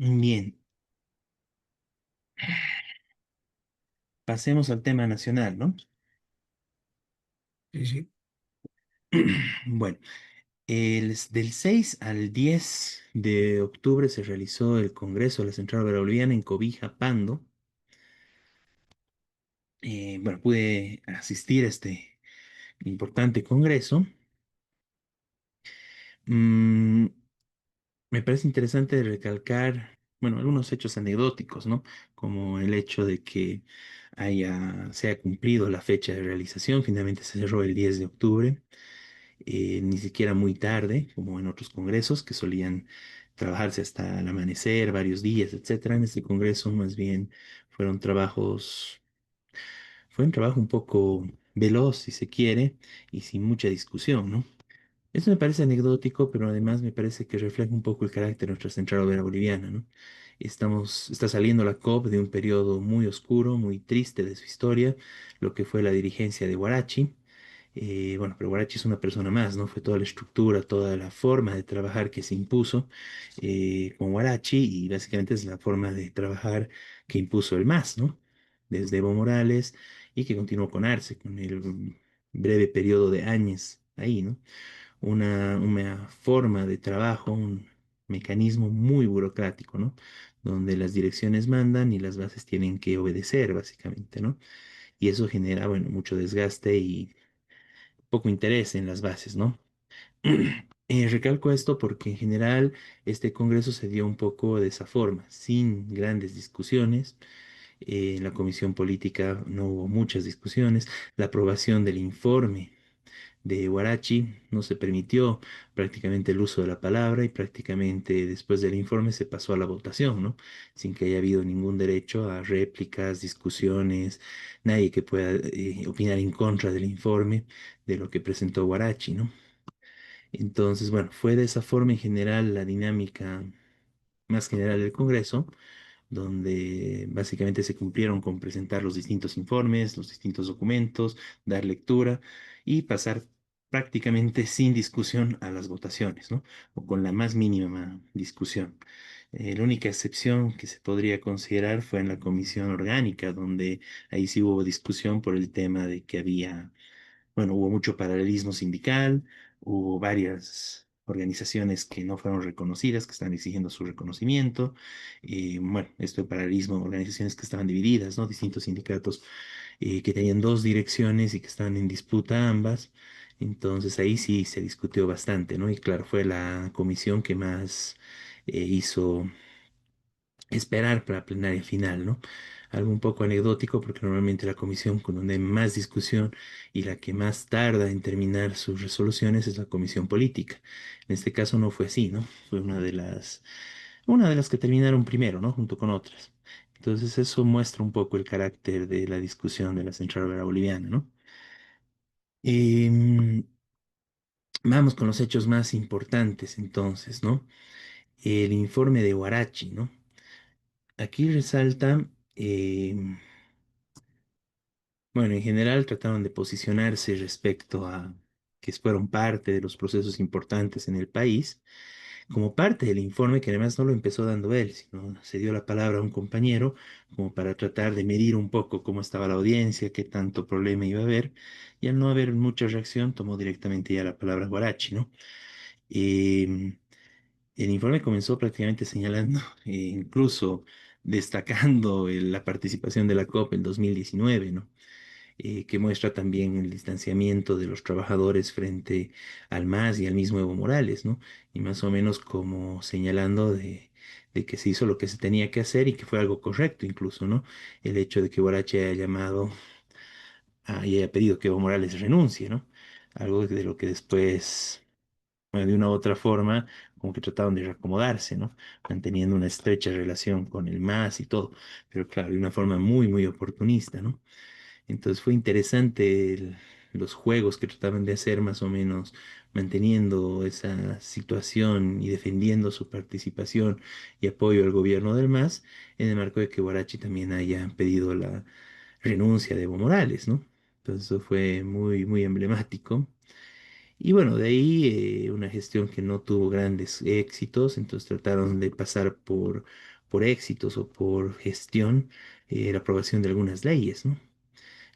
Bien, pasemos al tema nacional, ¿no? Sí, sí. Bueno, del 6 al 10 de octubre se realizó el Congreso de la Central Boliviana en Cobija, Pando. Bueno, pude asistir a este importante congreso. Mm, Me parece interesante recalcar, bueno, algunos hechos anecdóticos, ¿no? Como el hecho de que se haya cumplido la fecha de realización, finalmente se cerró el 10 de octubre. Ni siquiera muy tarde, como en otros congresos que solían trabajarse hasta el amanecer, varios días, etcétera. En este congreso más bien fueron trabajos, fue un trabajo un poco veloz, si se quiere, y sin mucha discusión, ¿no? Eso me parece anecdótico, pero además me parece que refleja un poco el carácter de nuestra central obrera boliviana, ¿no? Está saliendo la COP de un periodo muy oscuro, muy triste de su historia, lo que fue la dirigencia de Huarachi. Bueno, pero Guarachi es una persona más, ¿no? Fue toda la estructura, toda la forma de trabajar que se impuso con Guarachi y básicamente es la forma de trabajar que impuso el MAS, ¿no? Desde Evo Morales y que continuó con Arce, con el breve periodo de años ahí, ¿no? Una forma de trabajo, un mecanismo muy burocrático, ¿no? Donde las direcciones mandan y las bases tienen que obedecer, básicamente, ¿no? Y eso genera, bueno, mucho desgaste y poco interés en las bases, ¿no? Recalco esto porque en general este congreso se dio un poco de esa forma, sin grandes discusiones. En la comisión política no hubo muchas discusiones. La aprobación del informe de Huarachi no se permitió prácticamente el uso de la palabra y prácticamente después del informe se pasó a la votación, ¿no? Sin que haya habido ningún derecho a réplicas, discusiones, nadie que pueda opinar en contra del informe de lo que presentó Huarachi, ¿no? Entonces, bueno, fue de esa forma en general la dinámica más general del Congreso, donde básicamente se cumplieron con presentar los distintos informes, los distintos documentos, dar lectura y pasar prácticamente sin discusión a las votaciones, ¿no? O con la más mínima discusión. La única excepción que se podría considerar fue en la comisión orgánica, donde ahí sí hubo discusión por el tema de que había, bueno, hubo mucho paralelismo sindical, hubo varias organizaciones que no fueron reconocidas, que están exigiendo su reconocimiento. Y bueno, esto de paralelismo, organizaciones que estaban divididas, ¿no? Distintos sindicatos que tenían dos direcciones y que estaban en disputa ambas. Entonces ahí sí se discutió bastante, ¿no? Y claro, fue la comisión que más hizo esperar para la plenaria final, ¿no? Algo un poco anecdótico porque normalmente la comisión con donde hay más discusión y la que más tarda en terminar sus resoluciones es la comisión política. En este caso no fue así, ¿no? Fue una de las que terminaron primero, ¿no? Junto con otras. Entonces eso muestra un poco el carácter de la discusión de la Central Obrera Boliviana, ¿no? Em, Vamos con los hechos más importantes entonces, ¿no? El informe de Huarachi, ¿no? Aquí resalta, bueno, en general trataron de posicionarse respecto a que fueron parte de los procesos importantes en el país, como parte del informe que además no lo empezó dando él, sino se dio la palabra a un compañero como para tratar de medir un poco cómo estaba la audiencia, qué tanto problema iba a haber, y al no haber mucha reacción tomó directamente ya la palabra Guarachi, ¿no? Em, el informe comenzó prácticamente señalando, incluso destacando la participación de la COP en 2019, ¿no? Que muestra también el distanciamiento de los trabajadores frente al MAS y al mismo Evo Morales, ¿no? Y más o menos como señalando de que se hizo lo que se tenía que hacer y que fue algo correcto incluso, ¿no? El hecho de que Borache haya llamado y haya pedido que Evo Morales renuncie, ¿no? Algo de lo que después bueno, de una u otra forma, como que trataron de reacomodarse, ¿no? Manteniendo una estrecha relación con el MAS y todo, pero claro, de una forma muy, muy oportunista, ¿no? Entonces fue interesante los juegos que trataban de hacer más o menos, manteniendo esa situación y defendiendo su participación y apoyo al gobierno del MAS, en el marco de que Guarachi también haya pedido la renuncia de Evo Morales, ¿no? Entonces eso fue muy, muy emblemático. Y bueno, de ahí una gestión que no tuvo grandes éxitos, entonces trataron de pasar por éxitos o por gestión la aprobación de algunas leyes, ¿no?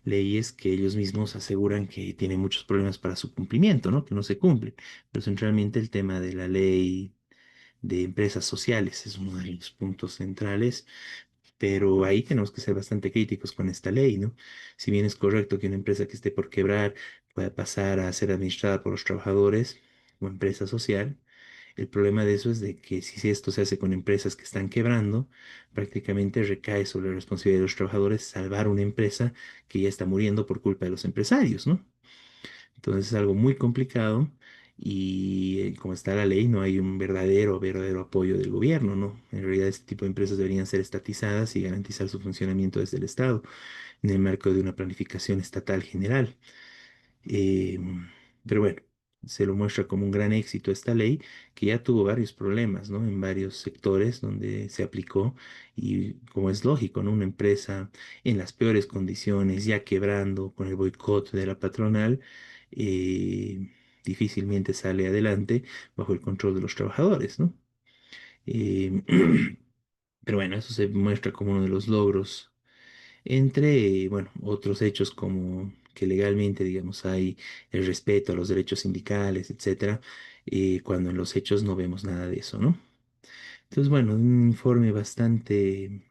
Leyes que ellos mismos aseguran que tienen muchos problemas para su cumplimiento, ¿no? Que no se cumplen. Pero centralmente el tema de la ley de empresas sociales es uno de los puntos centrales, pero ahí tenemos que ser bastante críticos con esta ley, ¿no? Si bien es correcto que una empresa que esté por quebrar pueda pasar a ser administrada por los trabajadores como empresa social, el problema de eso es de que si esto se hace con empresas que están quebrando, prácticamente recae sobre la responsabilidad de los trabajadores salvar una empresa que ya está muriendo por culpa de los empresarios, ¿no? Entonces es algo muy complicado y como está la ley, no hay un verdadero apoyo del gobierno, ¿no? En realidad este tipo de empresas deberían ser estatizadas y garantizar su funcionamiento desde el Estado en el marco de una planificación estatal general. Eh, pero bueno, se lo muestra como un gran éxito esta ley que ya tuvo varios problemas, ¿no? En varios sectores donde se aplicó y como es lógico, ¿no? Una empresa en las peores condiciones, ya quebrando con el boicot de la patronal, difícilmente sale adelante bajo el control de los trabajadores, ¿no? Eh, pero bueno, eso se muestra como uno de los logros entre, bueno, otros hechos como que legalmente, digamos, hay el respeto a los derechos sindicales, etcétera, cuando en los hechos no vemos nada de eso, ¿no? Entonces, bueno, un informe bastante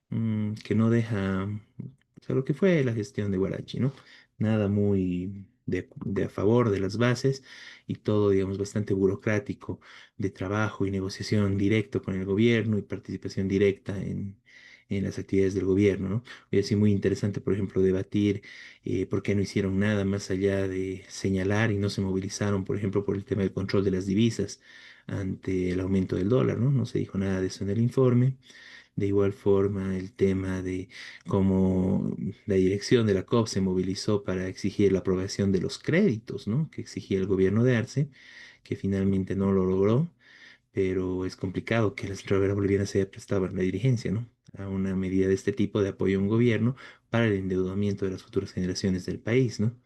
que no deja, o sea, lo que fue la gestión de Guarachi, ¿no? Nada muy de a favor de las bases y todo, digamos, bastante burocrático de trabajo y negociación directo con el gobierno y participación directa en las actividades del gobierno, ¿no? Hubiera sido muy interesante, por ejemplo, debatir por qué no hicieron nada más allá de señalar y no se movilizaron, por ejemplo, por el tema del control de las divisas ante el aumento del dólar, ¿no? No se dijo nada de eso en el informe. De igual forma, el tema de cómo la dirección de la COP se movilizó para exigir la aprobación de los créditos, ¿no? Que exigía el gobierno de Arce, que finalmente no lo logró, pero es complicado que la Central Obrera Boliviana se haya prestado en la dirigencia, ¿no? A una medida de este tipo de apoyo a un gobierno para el endeudamiento de las futuras generaciones del país, ¿no?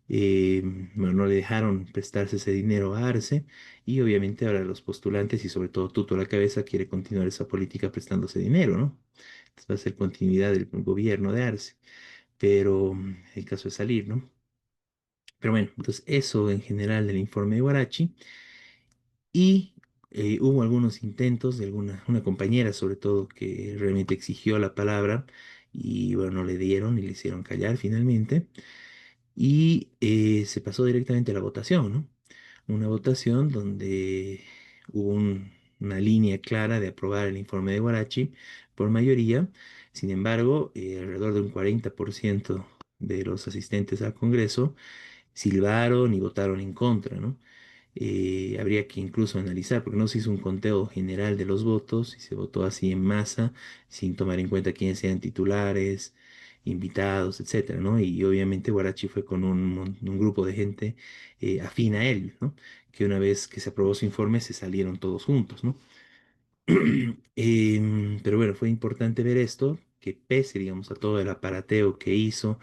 eh, bueno, no le dejaron prestarse ese dinero a Arce y obviamente ahora los postulantes y sobre todo Tuto a la cabeza quiere continuar esa política prestándose dinero, ¿no? Entonces va a ser continuidad del gobierno de Arce, pero el caso es salir, ¿no? Pero bueno, entonces eso en general del informe de Guarachi y hubo algunos intentos de una compañera sobre todo que realmente exigió la palabra y bueno, no le dieron y le hicieron callar finalmente y se pasó directamente a la votación, ¿no? Una votación donde hubo una línea clara de aprobar el informe de Guarachi por mayoría. Sin embargo, alrededor de un 40% de los asistentes al Congreso silbaron y votaron en contra, ¿no? Habría que incluso analizar, porque no se hizo un conteo general de los votos y se votó así en masa, sin tomar en cuenta quiénes sean titulares, invitados, etcétera, ¿no? Y obviamente Guarachi fue con un grupo de gente afín a él, ¿no? Que una vez que se aprobó su informe se salieron todos juntos, ¿no? Pero bueno, fue importante ver esto, que pese, digamos, a todo el aparateo que hizo,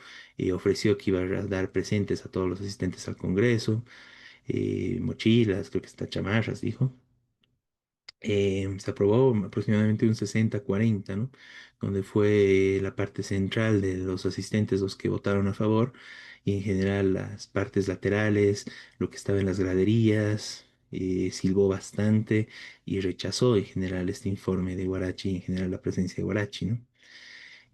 ofreció que iba a dar presentes a todos los asistentes al Congreso, mochilas, creo que hasta chamarras, dijo. Se aprobó aproximadamente un 60-40, ¿no? Donde fue la parte central de los asistentes los que votaron a favor y en general las partes laterales, lo que estaba en las graderías, silbó bastante y rechazó en general este informe de Guarachi, en general la presencia de Guarachi, ¿no?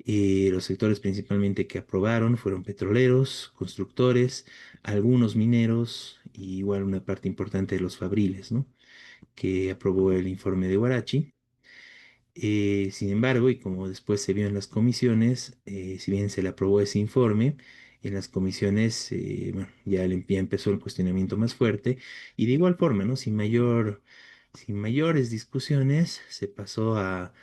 Los sectores principalmente que aprobaron fueron petroleros, constructores, algunos mineros y igual una parte importante de los fabriles, ¿no? Que aprobó el informe de Guarachi. Sin embargo, y como después se vio en las comisiones, si bien se le aprobó ese informe, en las comisiones bueno, ya empezó el cuestionamiento más fuerte y de igual forma, ¿no? Sin mayores discusiones, se pasó a,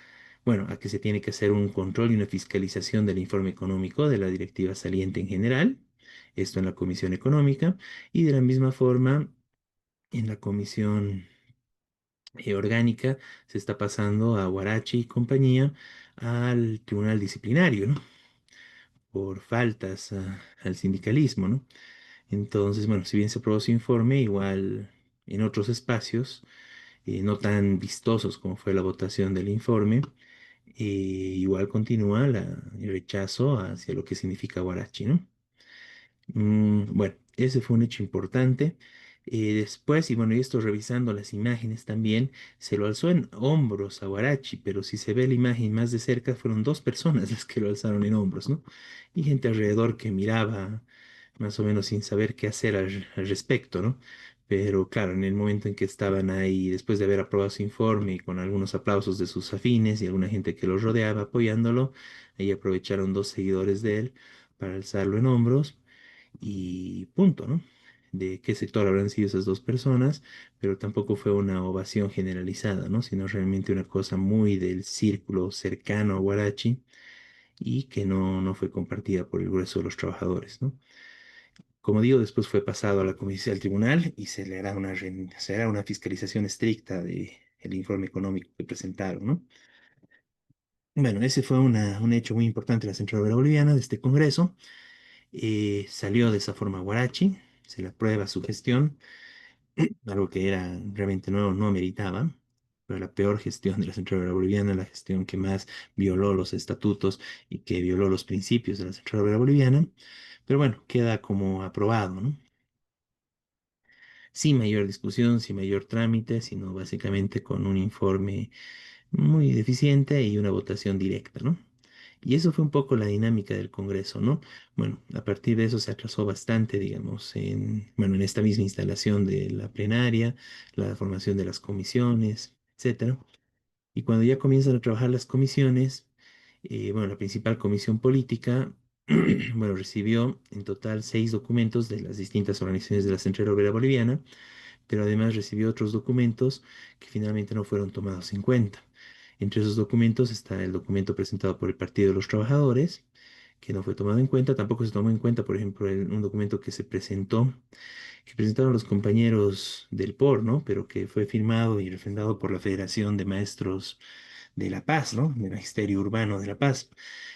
bueno, a que se tiene que hacer un control y una fiscalización del informe económico de la directiva saliente en general, esto en la Comisión Económica, y de la misma forma en la Comisión orgánica se está pasando a Guarachi y compañía al Tribunal Disciplinario, ¿no? Por faltas al sindicalismo, ¿no? Entonces, bueno, si bien se aprobó su informe, igual en otros espacios, no tan vistosos como fue la votación del informe, igual continúa el rechazo hacia lo que significa Huarachi, ¿no? Bueno, ese fue un hecho importante. Después, y bueno, y esto revisando las imágenes también, se lo alzó en hombros a Huarachi, pero si se ve la imagen más de cerca, fueron dos personas las que lo alzaron en hombros, ¿no? Y gente alrededor que miraba más o menos sin saber qué hacer al respecto, ¿no? Pero claro, en el momento en que estaban ahí, después de haber aprobado su informe y con algunos aplausos de sus afines y alguna gente que lo rodeaba apoyándolo, ahí aprovecharon dos seguidores de él para alzarlo en hombros y punto, ¿no? De qué sector habrán sido esas dos personas, pero tampoco fue una ovación generalizada, ¿no? Sino realmente una cosa muy del círculo cercano a Guarachi y que no fue compartida por el grueso de los trabajadores, ¿no? Como digo, después fue pasado a la comisión del tribunal y se hará una fiscalización estricta de el informe económico que presentaron, ¿no? Bueno, ese fue un hecho muy importante de la Central Obrera Boliviana, de este Congreso. Salió de esa forma Guarachi, se le aprueba su gestión, algo que era realmente no meritaba. Fue la peor gestión de la Central Obrera Boliviana, la gestión que más violó los estatutos y que violó los principios de la Central Obrera Boliviana. Pero bueno, queda como aprobado, ¿no? Sin mayor discusión, sin mayor trámite, sino básicamente con un informe muy deficiente y una votación directa, ¿no? Y eso fue un poco la dinámica del Congreso, ¿no? Bueno, a partir de eso se atrasó bastante, digamos, bueno, en esta misma instalación de la plenaria, la formación de las comisiones, etcétera. Y cuando ya comienzan a trabajar las comisiones, bueno, la principal comisión política, bueno, recibió en total 6 documentos de las distintas organizaciones de la Central Obrera Boliviana, pero además recibió otros documentos que finalmente no fueron tomados en cuenta. Entre esos documentos está el documento presentado por el Partido de los Trabajadores, que no fue tomado en cuenta. Tampoco se tomó en cuenta, por ejemplo, un documento que presentaron los compañeros del POR, ¿no? Pero que fue firmado y refrendado por la Federación de Maestros de La Paz, ¿no? Del Magisterio Urbano de La Paz,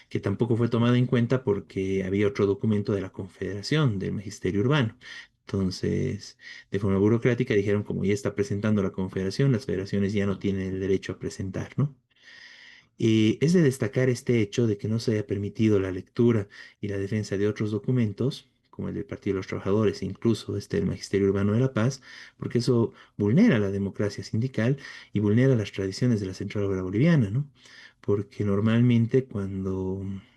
que tampoco fue tomado en cuenta porque había otro documento de la Confederación del Magisterio Urbano. Entonces, de forma burocrática dijeron, como ya está presentando la Confederación, las federaciones ya no tienen el derecho a presentar, ¿no? Es de destacar este hecho de que no se haya permitido la lectura y la defensa de otros documentos, como el del Partido de los Trabajadores e incluso este del Magisterio Urbano de la Paz, porque eso vulnera la democracia sindical y vulnera las tradiciones de la Central Obrera Boliviana, ¿no? Porque normalmente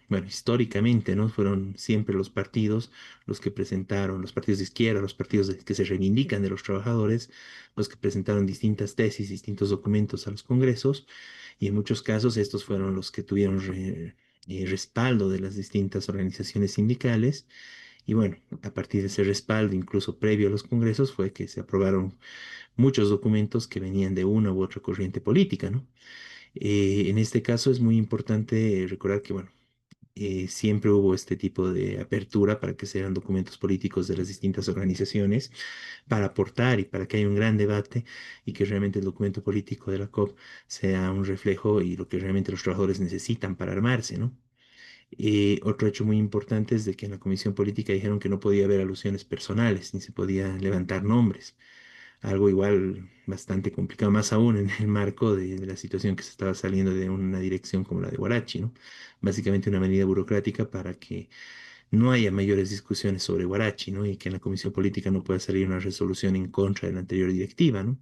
bueno, históricamente, ¿no? Fueron siempre los partidos los que presentaron, los partidos de izquierda, los partidos que se reivindican de los trabajadores, los que presentaron distintas tesis, distintos documentos a los congresos y en muchos casos estos fueron los que tuvieron respaldo de las distintas organizaciones sindicales. Y bueno, a partir de ese respaldo, incluso previo a los congresos, fue que se aprobaron muchos documentos que venían de una u otra corriente política, ¿no? En este caso es muy importante recordar que, bueno, siempre hubo este tipo de apertura para que sean documentos políticos de las distintas organizaciones, para aportar y para que haya un gran debate y que realmente el documento político de la COP sea un reflejo y lo que realmente los trabajadores necesitan para armarse, ¿no? Otro hecho muy importante es de que en la comisión política dijeron que no podía haber alusiones personales ni se podía levantar nombres, algo igual bastante complicado, más aún en el marco de la situación que se estaba saliendo de una dirección como la de Guarachi, ¿no? Básicamente una medida burocrática para que no haya mayores discusiones sobre Guarachi, ¿no? Y que en la comisión política no pueda salir una resolución en contra de la anterior directiva, ¿no?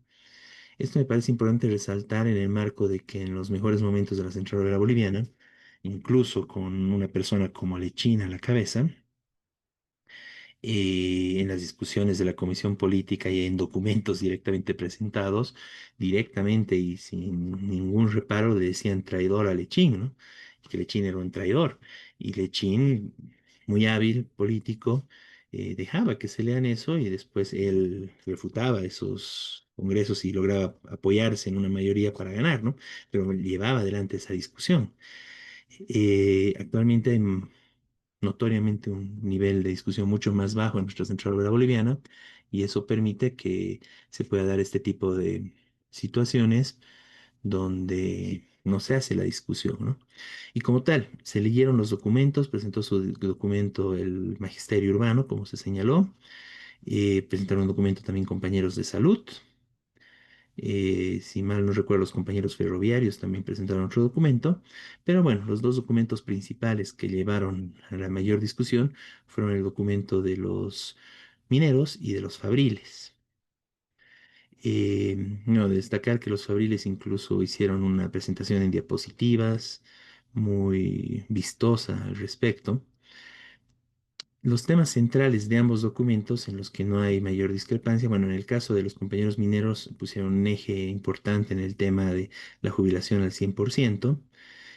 Esto me parece importante resaltar en el marco de que en los mejores momentos de la Central Obrera Boliviana, incluso con una persona como Lechina a la cabeza, en las discusiones de la comisión política y en documentos directamente presentados, directamente y sin ningún reparo le decían traidor a Lechín, ¿no? Y que Lechín era un traidor. Y Lechín, muy hábil político, dejaba que se lean eso y después él refutaba esos congresos y lograba apoyarse en una mayoría para ganar, ¿no? Pero llevaba adelante esa discusión. Actualmente hay notoriamente un nivel de discusión mucho más bajo en nuestra central obrera boliviana y eso permite que se pueda dar este tipo de situaciones donde no se hace la discusión, ¿no? Y como tal, se leyeron los documentos, presentó su documento el Magisterio Urbano, como se señaló, presentaron un documento también compañeros de salud, si mal no recuerdo, los compañeros ferroviarios también presentaron otro documento, pero bueno, los dos documentos principales que llevaron a la mayor discusión fueron el documento de los mineros y de los fabriles. No, destacar que los fabriles incluso hicieron una presentación en diapositivas muy vistosa al respecto. Los temas centrales de ambos documentos en los que no hay mayor discrepancia, bueno, en el caso de los compañeros mineros pusieron un eje importante en el tema de la jubilación al 100%,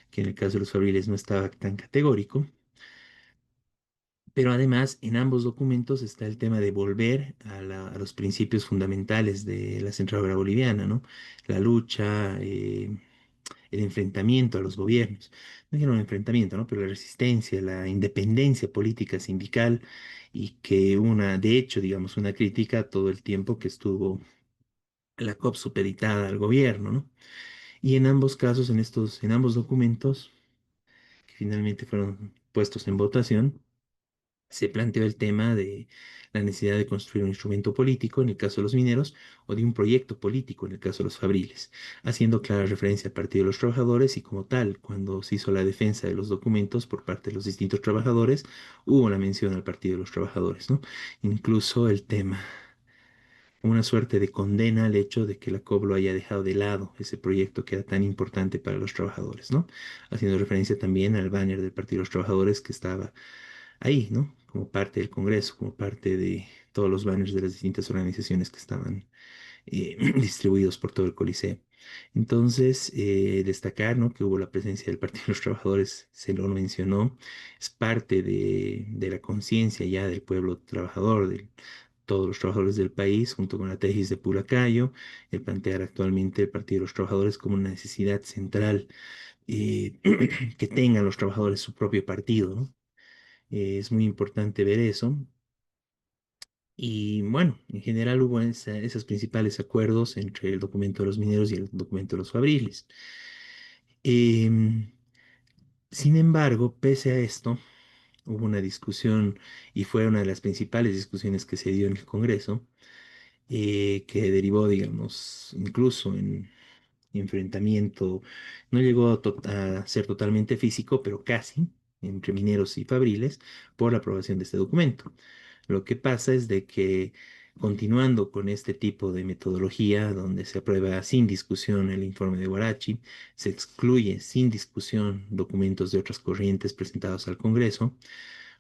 que en el caso de los fabriles no estaba tan categórico. Pero además, en ambos documentos está el tema de volver a los principios fundamentales de la Central Obrera Boliviana, ¿no? La lucha, el enfrentamiento a los gobiernos. No quiero un enfrentamiento, ¿no? Pero la resistencia, la independencia política sindical y que de hecho, digamos, una crítica todo el tiempo que estuvo la COP supeditada al gobierno, ¿no? Y en ambos casos, en ambos documentos, que finalmente fueron puestos en votación, se planteó el tema de la necesidad de construir un instrumento político en el caso de los mineros o de un proyecto político en el caso de los fabriles, haciendo clara referencia al Partido de los Trabajadores y como tal, cuando se hizo la defensa de los documentos por parte de los distintos trabajadores, hubo una mención al Partido de los Trabajadores, ¿no? Incluso el tema, una suerte de condena al hecho de que la COB lo haya dejado de lado, ese proyecto que era tan importante para los trabajadores, ¿no? Haciendo referencia también al banner del Partido de los Trabajadores que estaba ahí, ¿no? Como parte del Congreso, como parte de todos los banners de las distintas organizaciones que estaban distribuidos por todo el Coliseo. Entonces, destacar, ¿no? Que hubo la presencia del Partido de los Trabajadores, se lo mencionó, es parte de la conciencia ya del pueblo trabajador, de todos los trabajadores del país, junto con la tesis de Pulacayo, el plantear actualmente el Partido de los Trabajadores como una necesidad central, eh, que tengan los trabajadores su propio partido, ¿no? Es muy importante ver eso. Y bueno, en general hubo esos principales acuerdos entre el documento de los mineros y el documento de los fabriles. Em, Sin embargo, pese a esto, hubo una discusión y fue una de las principales discusiones que se dio en el Congreso, que derivó, digamos, incluso en enfrentamiento, no llegó a ser totalmente físico, pero casi, entre mineros y fabriles, por la aprobación de este documento. Lo que pasa es de que continuando con este tipo de metodología, donde se aprueba sin discusión el informe de Guarachi, se excluye sin discusión documentos de otras corrientes presentados al Congreso,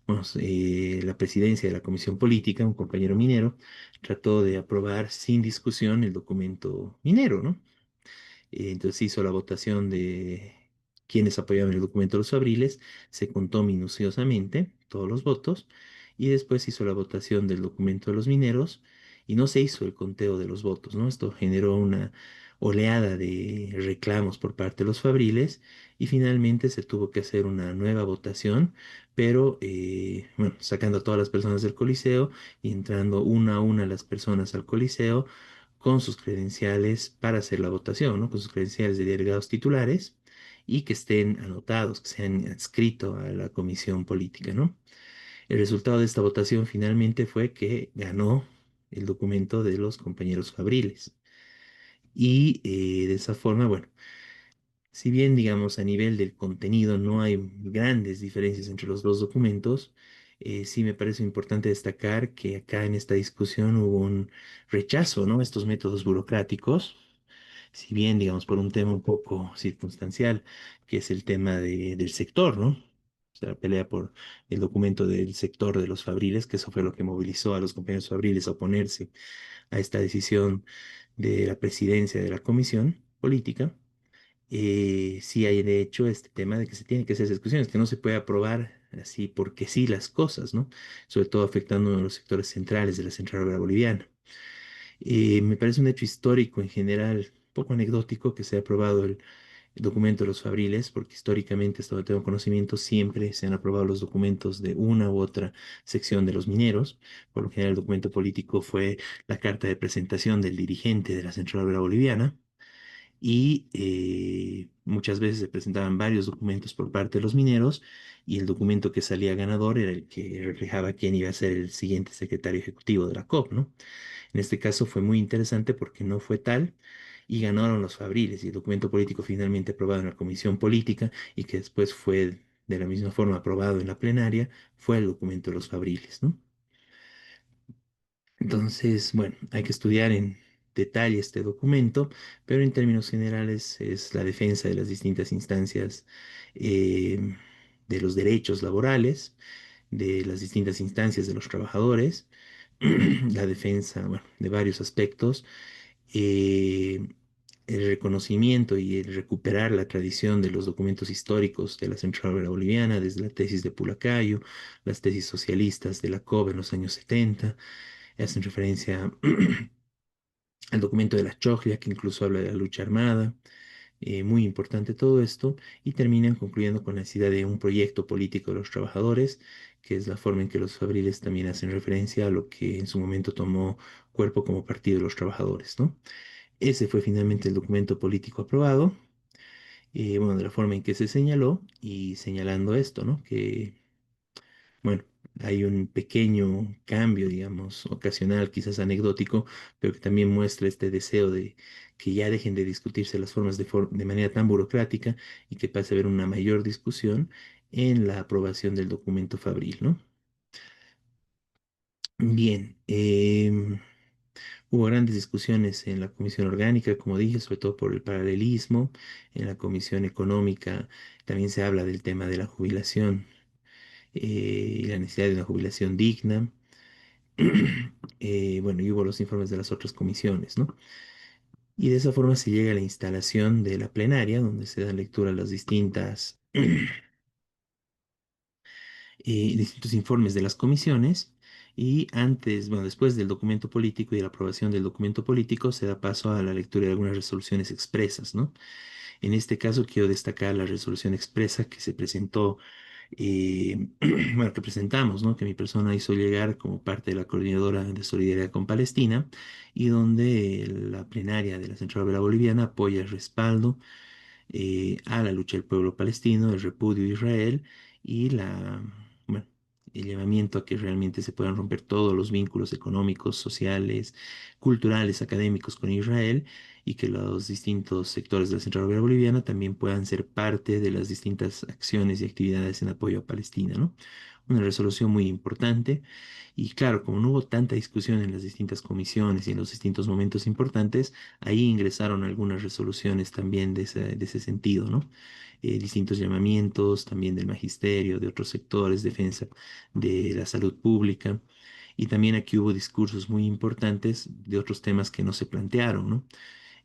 bueno, la presidencia de la Comisión Política, un compañero minero, trató de aprobar sin discusión el documento minero, ¿no? Entonces hizo la votación de quienes apoyaban el documento de los fabriles, se contó minuciosamente todos los votos y después hizo la votación del documento de los mineros y no se hizo el conteo de los votos, ¿no? Esto generó una oleada de reclamos por parte de los fabriles y finalmente se tuvo que hacer una nueva votación, pero bueno, sacando a todas las personas del Coliseo y entrando una a una las personas al Coliseo con sus credenciales para hacer la votación, ¿no? Con sus credenciales de delegados titulares y que estén anotados, que sean adscrito a la comisión política, ¿no? El resultado de esta votación finalmente fue que ganó el documento de los compañeros fabriles. Y de esa forma, bueno, si bien, digamos, a nivel del contenido no hay grandes diferencias entre los dos documentos, sí me parece importante destacar que acá en esta discusión hubo un rechazo, ¿no? A estos métodos burocráticos, si bien, digamos, por un tema un poco circunstancial, que es el tema del sector, ¿no? O sea, la pelea por el documento del sector de los fabriles, que eso fue lo que movilizó a los compañeros fabriles a oponerse a esta decisión de la presidencia de la comisión política. Sí hay de hecho este tema de que se tienen que hacer discusiones, que no se puede aprobar así porque sí las cosas, ¿no? Sobre todo afectando a los sectores centrales de la Central Obrera Boliviana. Me parece un hecho histórico en general, poco anecdótico, que se ha aprobado el documento de los fabriles, porque históricamente, hasta donde tengo conocimiento, siempre se han aprobado los documentos de una u otra sección de los mineros. Por lo general, el documento político fue la carta de presentación del dirigente de la Central Obrera Boliviana. y muchas veces se presentaban varios documentos por parte de los mineros y el documento que salía ganador era el que reflejaba quién iba a ser el siguiente secretario ejecutivo de la COP, ¿no? En este caso fue muy interesante porque no fue tal y ganaron los Fabriles y el documento político finalmente aprobado en la comisión política y que después fue de la misma forma aprobado en la plenaria fue el documento de los Fabriles, ¿no? Entonces, bueno, hay que estudiar en detalle este documento, pero en términos generales es la defensa de las distintas instancias eh, de los derechos laborales, de las distintas instancias de los trabajadores, la defensa, bueno, de varios aspectos, eh, el reconocimiento y el recuperar la tradición de los documentos históricos de la Central Obrera Boliviana, desde la tesis de Pulacayo, las tesis socialistas de la COB en los años 70 hacen referencia al documento de la Choglia, que incluso habla de la lucha armada, muy importante todo esto, y terminan concluyendo con la necesidad de un proyecto político de los trabajadores, que es la forma en que los fabriles también hacen referencia a lo que en su momento tomó cuerpo como Partido de los Trabajadores, ¿no? Ese fue finalmente el documento político aprobado, bueno, de la forma en que se señaló, y señalando esto, ¿no? Que bueno, hay un pequeño cambio, digamos, ocasional, quizás anecdótico, pero que también muestra este deseo de que ya dejen de discutirse las formas de manera tan burocrática y que pase a haber una mayor discusión en la aprobación del documento Fabril, ¿no? Bien, hubo grandes discusiones en la Comisión Orgánica, como dije, sobre todo por el paralelismo. En la Comisión Económica también se habla del tema de la jubilación y la necesidad de una jubilación digna. Bueno, y hubo los informes de las otras comisiones, ¿no? Y de esa forma se llega a la instalación de la plenaria, donde se dan lectura a las distintas, distintos informes de las comisiones. Y antes, bueno, después del documento político y de la aprobación del documento político, se da paso a la lectura de algunas resoluciones expresas, ¿no? En este caso quiero destacar la resolución expresa que se presentó, eh, bueno, que presentamos, ¿no? Que mi persona hizo llegar como parte de la Coordinadora de Solidaridad con Palestina y donde la plenaria de la Central Obrera Boliviana apoya el respaldo a la lucha del pueblo palestino, el repudio a Israel y bueno, el llamamiento a que realmente se puedan romper todos los vínculos económicos, sociales, culturales, académicos con Israel y que los distintos sectores de la Central Obrera Boliviana también puedan ser parte de las distintas acciones y actividades en apoyo a Palestina, ¿no? Una resolución muy importante y claro, como no hubo tanta discusión en las distintas comisiones y en los distintos momentos importantes, ahí ingresaron algunas resoluciones también de ese sentido, ¿no? Distintos llamamientos también del magisterio, de otros sectores, defensa de la salud pública. Y también aquí hubo discursos muy importantes de otros temas que no se plantearon, ¿no?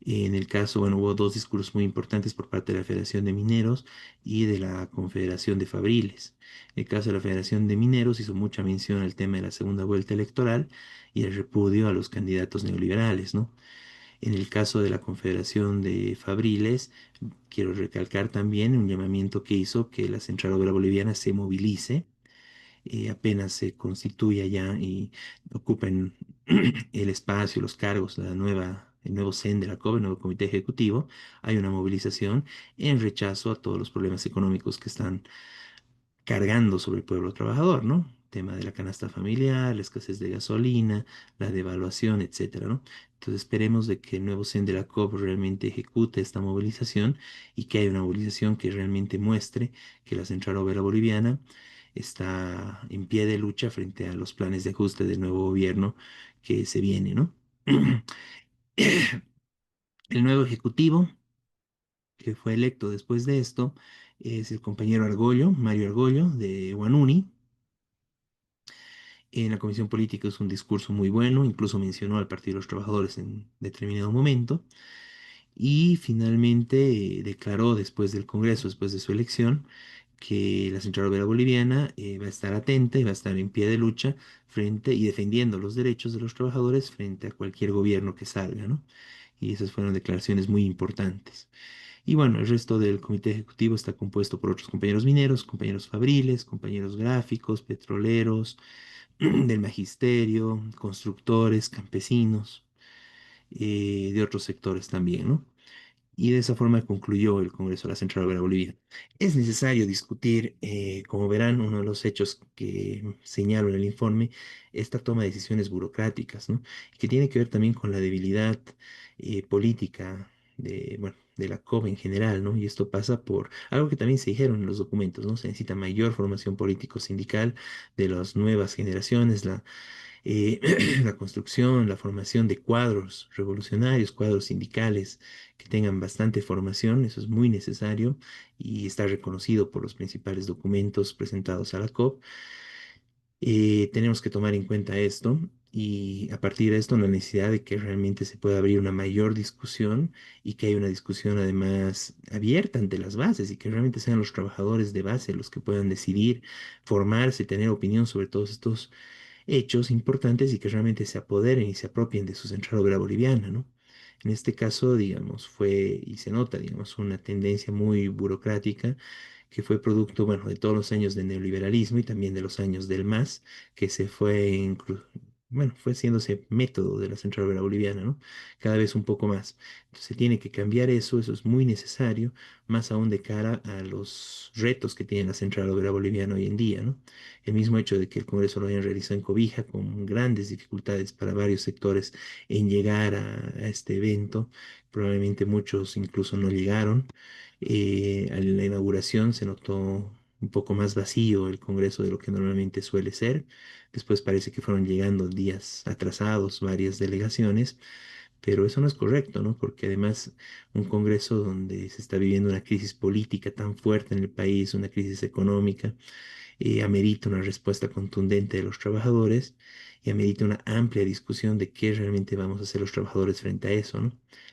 En el caso, bueno, hubo dos discursos muy importantes por parte de la Federación de Mineros y de la Confederación de Fabriles. En el caso de la Federación de Mineros hizo mucha mención al tema de la segunda vuelta electoral y el repudio a los candidatos neoliberales, ¿no? En el caso de la Confederación de Fabriles, quiero recalcar también un llamamiento que hizo que la Central Obrera Boliviana se movilice apenas se constituya ya y ocupen el espacio, los cargos, el nuevo CEN de la COBE, el nuevo Comité Ejecutivo, hay una movilización en rechazo a todos los problemas económicos que están cargando sobre el pueblo trabajador, ¿no? Tema de la canasta familiar, la escasez de gasolina, la devaluación, etcétera, ¿no? Entonces esperemos de que el nuevo CEN de la COP realmente ejecute esta movilización y que haya una movilización que realmente muestre que la Central Obrera Boliviana está en pie de lucha frente a los planes de ajuste del nuevo gobierno que se viene, ¿no? El nuevo ejecutivo que fue electo después de esto es el compañero Argollo, Mario Argollo, de Guanuni. En la Comisión Política es un discurso muy bueno, incluso mencionó al Partido de los Trabajadores en determinado momento. Y finalmente declaró después del Congreso, después de su elección, que la Central Obrera Boliviana va a estar atenta y va a estar en pie de lucha frente y defendiendo los derechos de los trabajadores frente a cualquier gobierno que salga, ¿no? Y esas fueron declaraciones muy importantes. Y bueno, el resto del comité ejecutivo está compuesto por otros compañeros mineros, compañeros fabriles, compañeros gráficos, petroleros, del magisterio, constructores, campesinos, de otros sectores también, ¿no? Y de esa forma concluyó el Congreso de la Central Obrera Boliviana. Es necesario discutir, como verán, uno de los hechos que señalo en el informe, esta toma de decisiones burocráticas, ¿no? Que tiene que ver también con la debilidad política de, bueno, de la COP en general, ¿no? Y esto pasa por algo que también se dijeron en los documentos, ¿no? Se necesita mayor formación político-sindical de las nuevas generaciones, eh, la construcción, la formación de cuadros revolucionarios, cuadros sindicales que tengan bastante formación, eso es muy necesario y está reconocido por los principales documentos presentados a la COP. Tenemos que tomar en cuenta esto y a partir de esto la necesidad de que realmente se pueda abrir una mayor discusión y que haya una discusión además abierta ante las bases y que realmente sean los trabajadores de base los que puedan decidir, formarse, tener opinión sobre todos estos hechos importantes y que realmente se apoderen y se apropien de su central obrera boliviana, ¿no? En este caso, digamos, fue y se nota, digamos, una tendencia muy burocrática que fue producto, bueno, de todos los años de neoliberalismo y también de los años del MAS, que se fue, bueno, fue haciéndose método de la central obrera boliviana, ¿no? Cada vez un poco más. Entonces, se tiene que cambiar eso, eso es muy necesario, más aún de cara a los retos que tiene la central obrera boliviana hoy en día, ¿no? El mismo hecho de que el Congreso lo hayan realizado en Cobija, con grandes dificultades para varios sectores en llegar a este evento, probablemente muchos incluso no llegaron. A la inauguración se notó un poco más vacío el Congreso de lo que normalmente suele ser. Después parece que fueron llegando días atrasados varias delegaciones, pero eso no es correcto, ¿no? Porque además un Congreso donde se está viviendo una crisis política tan fuerte en el país, una crisis económica, amerita una respuesta contundente de los trabajadores y amerita una amplia discusión de qué realmente vamos a hacer los trabajadores frente a eso, ¿no?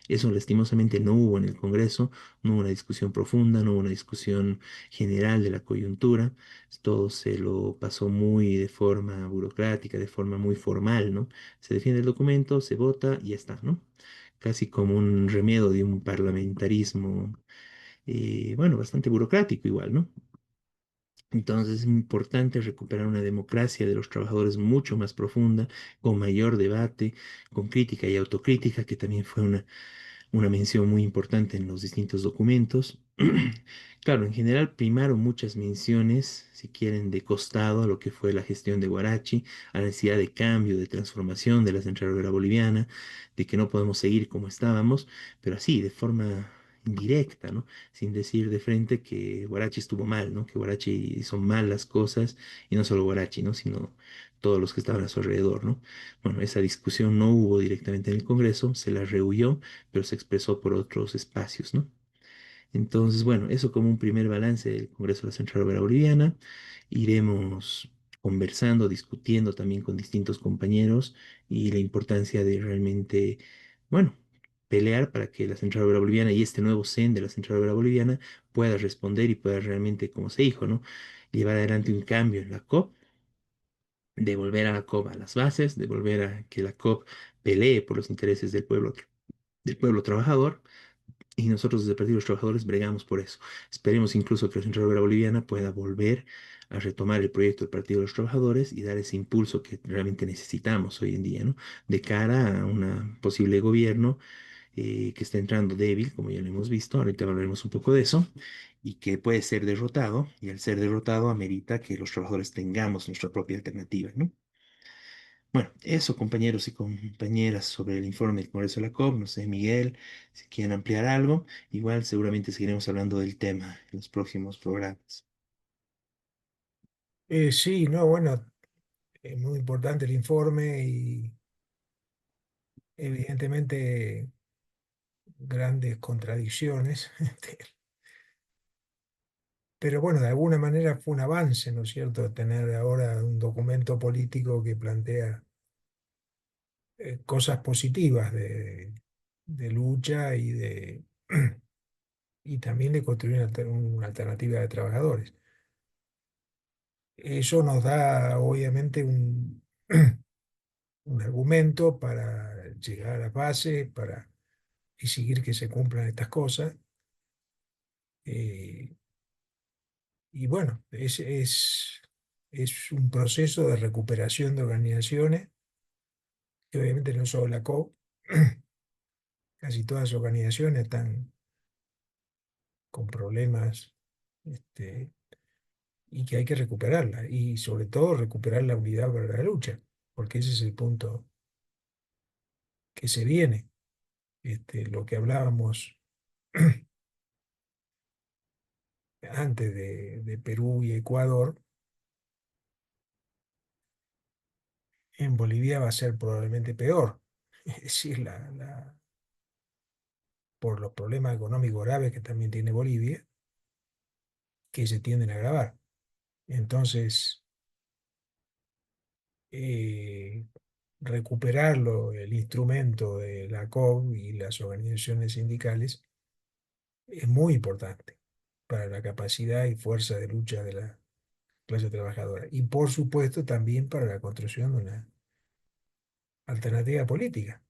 Eso lastimosamente no hubo en el Congreso, no hubo una discusión profunda, no hubo una discusión general de la coyuntura, todo se lo pasó muy de forma burocrática, de forma muy formal, ¿no? Se defiende el documento, se vota y ya está, ¿no? Casi como un remedio de un parlamentarismo, bueno, bastante burocrático igual, ¿no? Entonces es importante recuperar una democracia de los trabajadores mucho más profunda, con mayor debate, con crítica y autocrítica, que también fue una mención muy importante en los distintos documentos. Claro, en general primaron muchas menciones, si quieren, de costado a lo que fue la gestión de Guarachi, a la necesidad de cambio, de transformación de la central obrera boliviana, de que no podemos seguir como estábamos, pero así, de forma indirecta, ¿no? Sin decir de frente que Guarachi estuvo mal, ¿no? Que Guarachi hizo mal las cosas, y no solo Guarachi, ¿no? Sino todos los que estaban a su alrededor, ¿no? Bueno, esa discusión no hubo directamente en el Congreso, se la rehuyó, pero se expresó por otros espacios, ¿no? Entonces, bueno, eso como un primer balance del Congreso de la Central Obrera Boliviana. Iremos conversando, discutiendo también con distintos compañeros y la importancia de realmente, bueno, pelear para que la Central Obrera Boliviana y este nuevo CEN de la Central Obrera Boliviana pueda responder y pueda realmente, como se dijo, ¿no? Llevar adelante un cambio en la COP, devolver a la COP a las bases, devolver a que la COP pelee por los intereses del pueblo trabajador y nosotros desde el Partido de los Trabajadores bregamos por eso. Esperemos incluso que la Central Obrera Boliviana pueda volver a retomar el proyecto del Partido de los Trabajadores y dar ese impulso que realmente necesitamos hoy en día, ¿no? De cara a un posible gobierno que está entrando débil, como ya lo hemos visto, ahorita hablaremos un poco de eso, y que puede ser derrotado, y al ser derrotado amerita que los trabajadores tengamos nuestra propia alternativa, ¿no? Bueno, eso, compañeros y compañeras, sobre el informe del Congreso de la COP. No sé, Miguel, si quieren ampliar algo. Igual, seguramente seguiremos hablando del tema en los próximos programas. Sí, no, bueno, es muy importante el informe y evidentemente grandes contradicciones, pero bueno, de alguna manera fue un avance, ¿no es cierto?, tener ahora un documento político que plantea cosas positivas de lucha y también de construir una alternativa de trabajadores. Eso nos da obviamente un argumento para llegar a la base, para exigir que se cumplan estas cosas. Eh, y bueno, es un proceso de recuperación de organizaciones, que obviamente no solo la COP, casi todas las organizaciones están. problemas, este, y que hay que recuperarla, y sobre todo recuperar la unidad para la lucha, porque ese es el punto que se viene. Lo que hablábamos antes de Perú y Ecuador, en Bolivia va a ser probablemente peor. Es decir, por los problemas económicos graves que también tiene Bolivia, que se tienden a agravar. Entonces, eh, recuperarlo, el instrumento de la COB y las organizaciones sindicales, es muy importante para la capacidad y fuerza de lucha de la clase trabajadora. Y por supuesto también para la construcción de una alternativa política,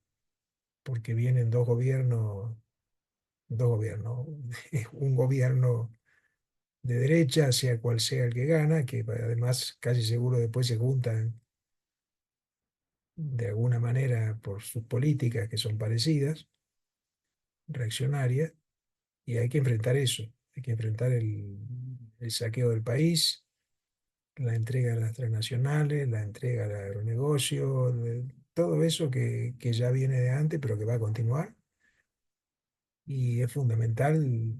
porque vienen dos gobiernos, un gobierno de derecha, sea cual sea el que gana, que además casi seguro después se juntan de alguna manera por sus políticas que son parecidas, reaccionarias, y hay que enfrentar eso, hay que enfrentar el saqueo del país, la entrega a las transnacionales, la entrega al agronegocio, todo eso que ya viene de antes, pero que va a continuar, y es fundamental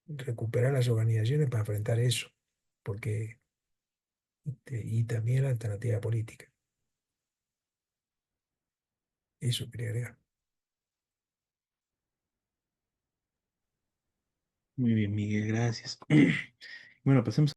recuperar las organizaciones para enfrentar eso, porque, y también la alternativa política, eso quería agregar. Muy bien, Miguel, gracias. Bueno, pasemos